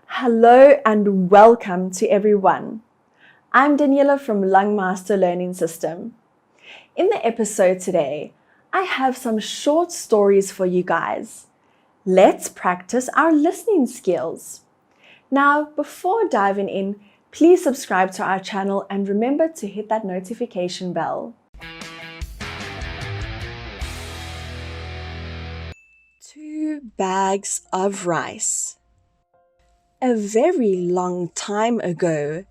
Hello and welcome to everyone. I'm Daniela from Lung Master Learning System. In the episode today, I have some short stories for you guys. Let's practice our listening skills. Now, before diving in, please subscribe to our channel and remember to hit that notification bell. 2 bags of rice. A very long time ago,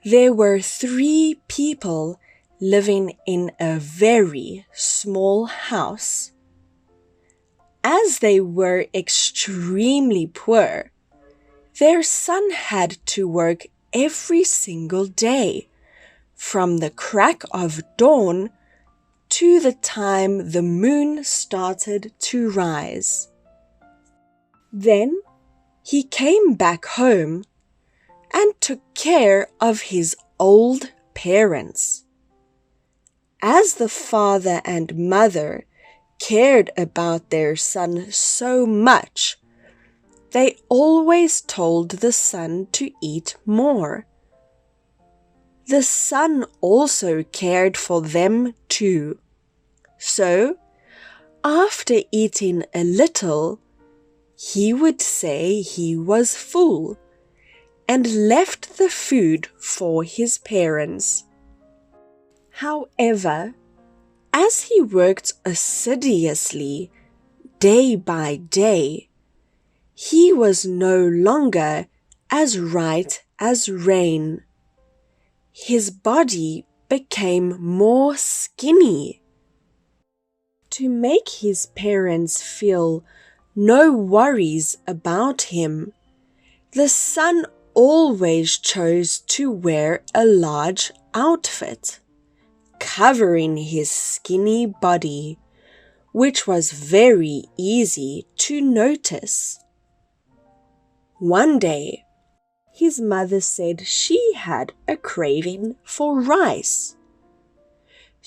there were 3 people living in a very small house. As they were extremely poor, their son had to work every single day, from the crack of dawn to the time the moon started to rise. Then he came back home and took care of his old parents. As the father and mother cared about their son so much, they always told the son to eat more. The son also cared for them too. So, after eating a little, he would say he was full and left the food for his parents. However, as he worked assiduously day by day, he was no longer as right as rain. His body became more skinny. To make his parents feel no worries about him, the son always chose to wear a large outfit, covering his skinny body, which was very easy to notice. One day, his mother said she had a craving for rice.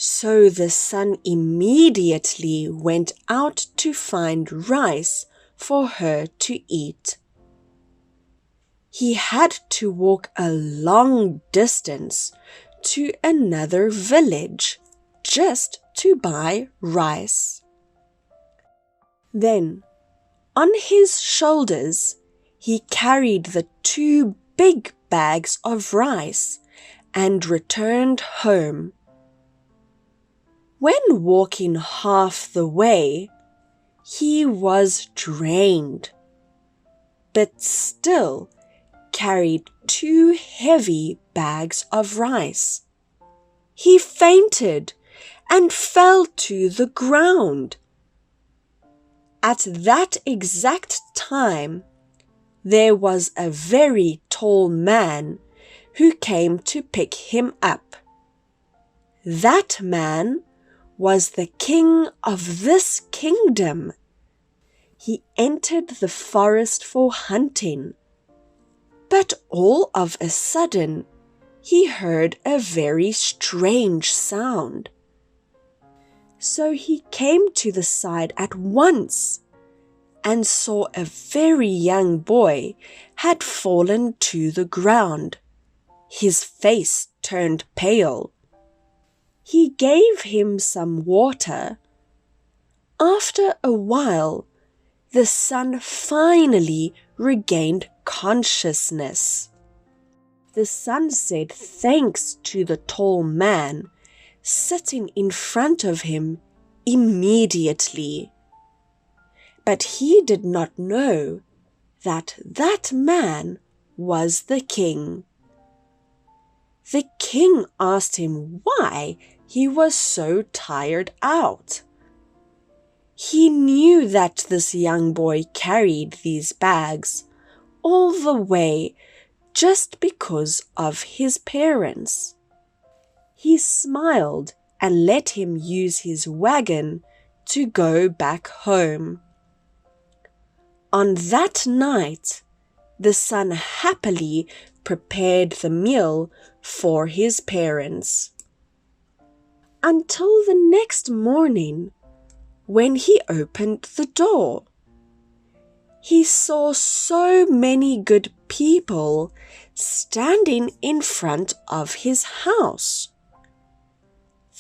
So the son immediately went out to find rice for her to eat. He had to walk a long distance to another village just to buy rice. Then, on his shoulders, he carried the 2 big bags of rice and returned home. When walking half the way, he was drained, but still carried 2 heavy bags of rice. He fainted and fell to the ground. At that exact time, there was a very tall man who came to pick him up. That man was the king of this kingdom. He entered the forest for hunting, but all of a sudden he heard a very strange sound. So he came to the side at once and saw a very young boy had fallen to the ground. His face turned pale. He gave him some water. After a while, the son finally regained consciousness. The son said thanks to the tall man sitting in front of him immediately. But he did not know that that man was the king. The king asked him why he was so tired out. He knew that this young boy carried these bags all the way just because of his parents. He smiled and let him use his wagon to go back home. On that night, the son happily prepared the meal for his parents. Until the next morning, when he opened the door, he saw so many good people standing in front of his house.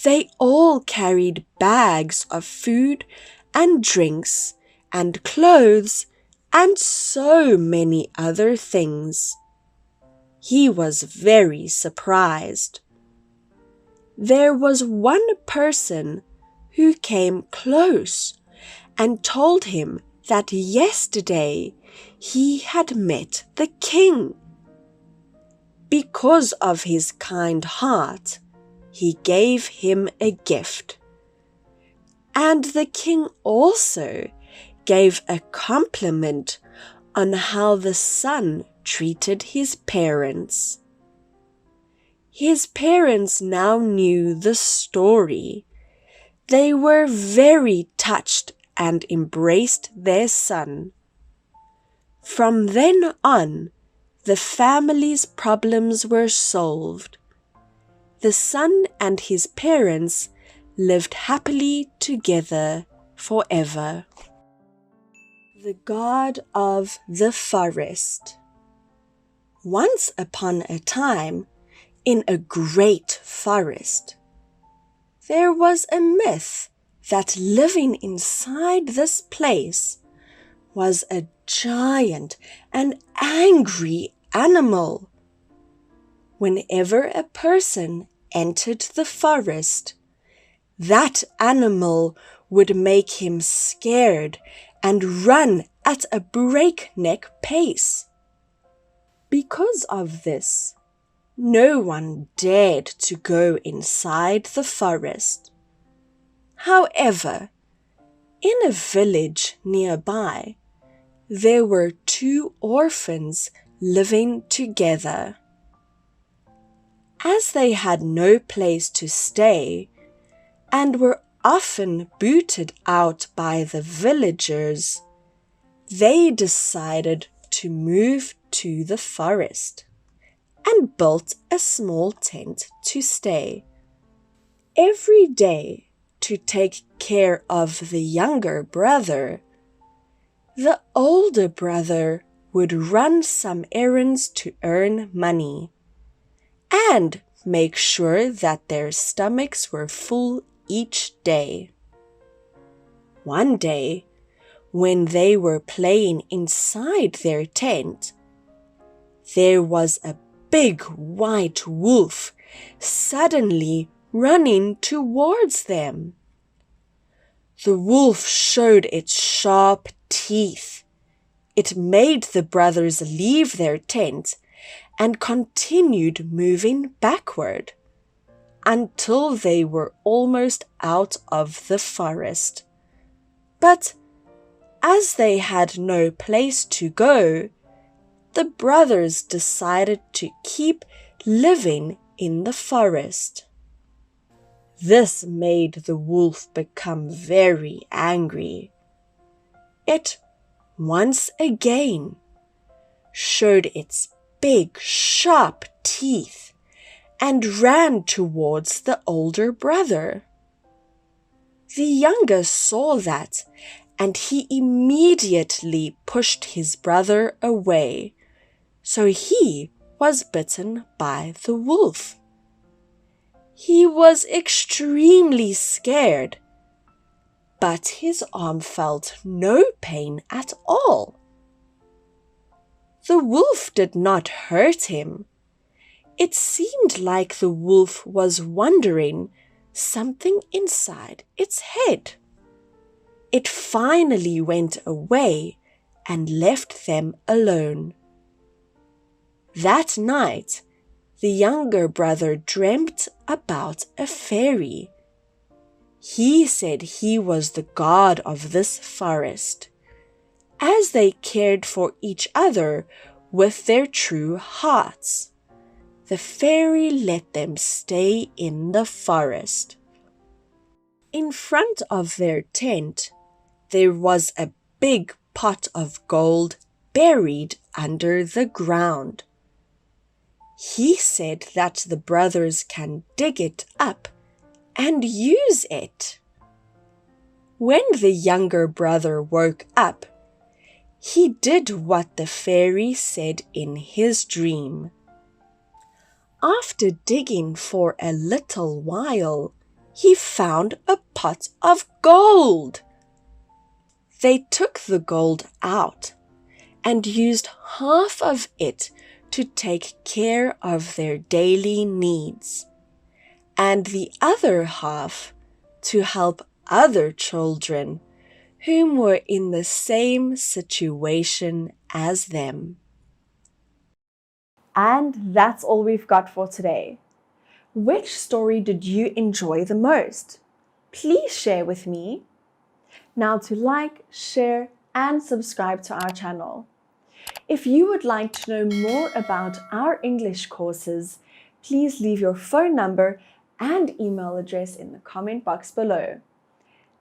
They all carried bags of food and drinks and clothes and so many other things. He was very surprised. There was one person who came close and told him that yesterday he had met the king. Because of his kind heart, he gave him a gift. And the king also gave a compliment on how the son treated his parents. His parents now knew the story. They were very touched and embraced their son. From then on, the family's problems were solved. The son and his parents lived happily together forever. The God of the Forest. Once upon a time, in a great forest, there was a myth that living inside this place was a giant and angry animal. Whenever a person entered the forest, that animal would make him scared and run at a breakneck pace. Because of this, no one dared to go inside the forest. However, in a village nearby, there were 2 orphans living together. As they had no place to stay and were often booted out by the villagers, they decided to move to the forest and built a small tent to stay. Every day, to take care of the younger brother, the older brother would run some errands to earn money and make sure that their stomachs were full each day. One day, when they were playing inside their tent, there was a big white wolf suddenly running towards them. The wolf showed its sharp teeth. It made the brothers leave their tent and continued moving backward until they were almost out of the forest. But as they had no place to go, the brothers decided to keep living in the forest. This made the wolf become very angry. It once again showed its big, sharp teeth and ran towards the older brother. The younger saw that, and he immediately pushed his brother away, so he was bitten by the wolf. He was extremely scared, but his arm felt no pain at all. The wolf did not hurt him. It seemed like the wolf was wondering something inside its head. It finally went away and left them alone. That night, the younger brother dreamt about a fairy. He said he was the god of this forest, as they cared for each other with their true hearts. The fairy let them stay in the forest. In front of their tent, there was a big pot of gold buried under the ground. He said that the brothers can dig it up and use it. When the younger brother woke up, He did what the fairy said in his dream. After digging for a little while, he found a pot of gold. They took the gold out and used half of it to take care of their daily needs, and the other half to help other children whom were in the same situation as them. And that's all we've got for today. Which story did you enjoy the most? Please share with me. Now to like, share, and subscribe to our channel. If you would like to know more about our English courses, please leave your phone number and email address in the comment box below.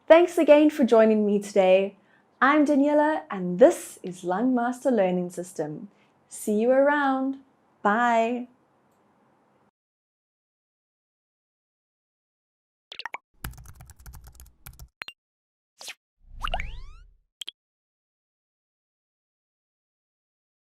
Thanks again for joining me today. I'm Daniela and this is Lung Master Learning System. See you around. Bye.